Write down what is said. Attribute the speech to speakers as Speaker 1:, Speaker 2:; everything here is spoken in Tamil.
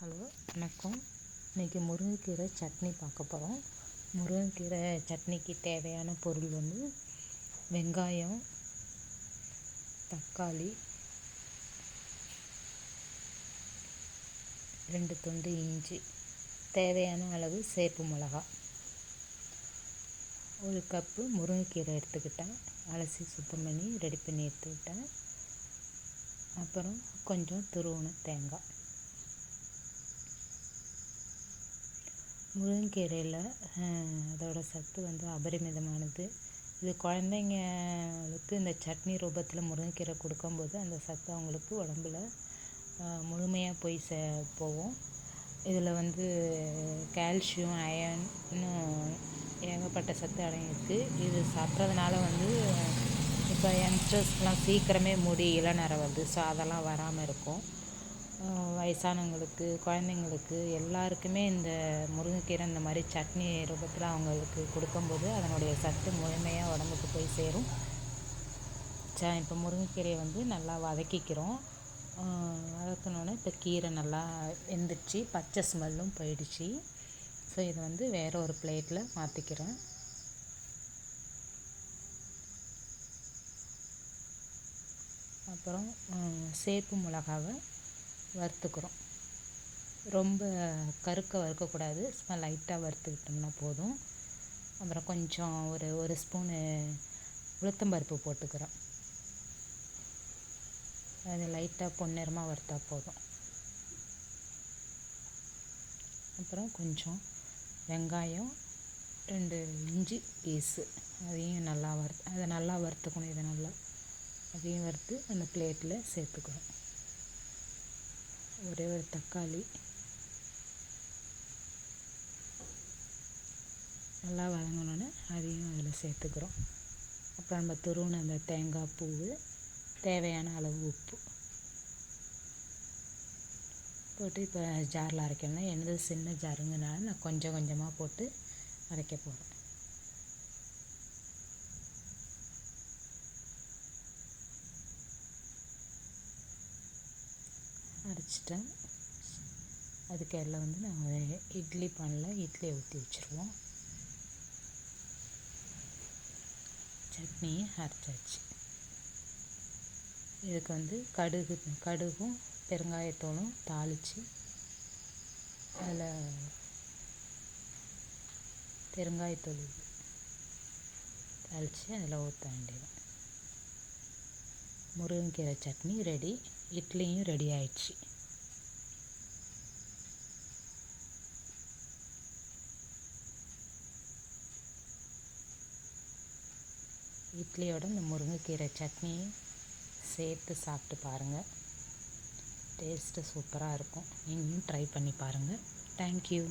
Speaker 1: ஹலோ வணக்கம். இன்றைக்கி முருங்கைக்கீரை சட்னி பார்க்க போகிறோம். முருங்கைக்கீரை சட்னிக்கு தேவையான பொருள் வந்து வெங்காயம், தக்காளி, 2 துண்டு இஞ்சி, தேவையான அளவு சேப்பு மிளகா, 1 கப்பு முருங்கைக்கீரை எடுத்துக்கிட்டேன். அலசி சுத்தம் பண்ணி ரெடி பண்ணி எடுத்துக்கிட்டேன். அப்புறம் கொஞ்சம் துருவின தேங்காய். முருங்கைக்கீரையில் அதோட சத்து வந்து அபரிமிதமானது. இது குழந்தைங்களுக்கு இந்த சட்னி ரூபத்தில் முருங்கைக்கீரை கொடுக்கும்போது அந்த சத்து அவங்களுக்கு உடம்புல முழுமையாக போய் போகும். இதில் வந்து கால்சியம், அயன், இன்னும் ஏகப்பட்ட சத்து அடங்கியிருக்கு. இது சாப்பிட்றதுனால வந்து இப்போ யங்ஸ்டர்ஸ்க்கெலாம் சீக்கிரமே முடி இளநரை வருது. ஸோ அதெல்லாம் வராமல் இருக்கும். வயசானவங்களுக்கு, குழந்தைங்களுக்கு எல்லாருக்குமே இந்த முருங்கைக்கீரை இந்த மாதிரி சட்னி ரூபத்தில் அவங்களுக்கு கொடுக்கும்போது அதனுடைய சத்து முழுமையாக உடம்புக்கு போய் சேரும். இப்போ முருங்கைக்கீரையை வந்து நல்லா வதக்கிக்கிறோம். வதக்கினோன்னே இப்போ கீரை நல்லா வெந்துடுச்சு, பச்சை ஸ்மெல்லும் போயிடுச்சு. ஸோ இதை வந்து வேறு ஒரு பிளேட்டில் மாற்றிக்கிறேன். அப்புறம் சேப்பு மிளகாவை வறுத்துக்கிறோம். ரொம்ப வறுக்கக்கூடாது, சும்மா லைட்டாக வறுத்துக்கிட்டோம்னா போதும். அப்புறம் கொஞ்சம் ஒரு ஸ்பூனு உளுத்தம்பருப்பு போட்டுக்கிறோம். அது லைட்டாக பொன்னிறமாக வறுத்தா போதும். அப்புறம் கொஞ்சம் வெங்காயம், 2 இஞ்சி பீஸு, அதையும் நல்லா வறுத்துக்கணும். இதை நல்லா அதையும் வறுத்து அந்த பிளேட்டில் சேர்த்துக்கிறோம். ஒரே ஒரு தக்காளி நல்லா வதங்கினோன்னே அதையும் அதில் சேர்த்துக்கிறோம். அப்புறம் நம்ம துருவின அந்த தேங்காய் பூவு, தேவையான அளவு உப்பு போட்டு இப்போ ஜாரில் அரைக்கணும். என்னது சின்ன ஜாருங்கனால நான் கொஞ்சம் கொஞ்சமாக போட்டு அரைக்க போகிறேன். அரைச்சிட்டேன். அதுக்கு எல்லாம் வந்து நான் இட்லி பானில் இட்லியை ஊற்றி வச்சுருவோம். சட்னியை அரைச்சாச்சு. இதுக்கு வந்து கடுகும் பெருங்காயத்தூளும் தாளித்து அதில் பெருங்காயத்தூள் தாளித்து அதில் ஊற்ற வேண்டியது. முருங்கைக்கீரை சட்னி ரெடி. இட்லியும் ரெடி ஆயிடுச்சு. இட்லியோட இந்த முருங்கைக்கீரை சட்னியை சேர்த்து சாப்பிட்டு பாருங்கள். டேஸ்ட்டு சூப்பராக இருக்கும். நீங்களும் ட்ரை பண்ணி பாருங்கள். தேங்க்யூ.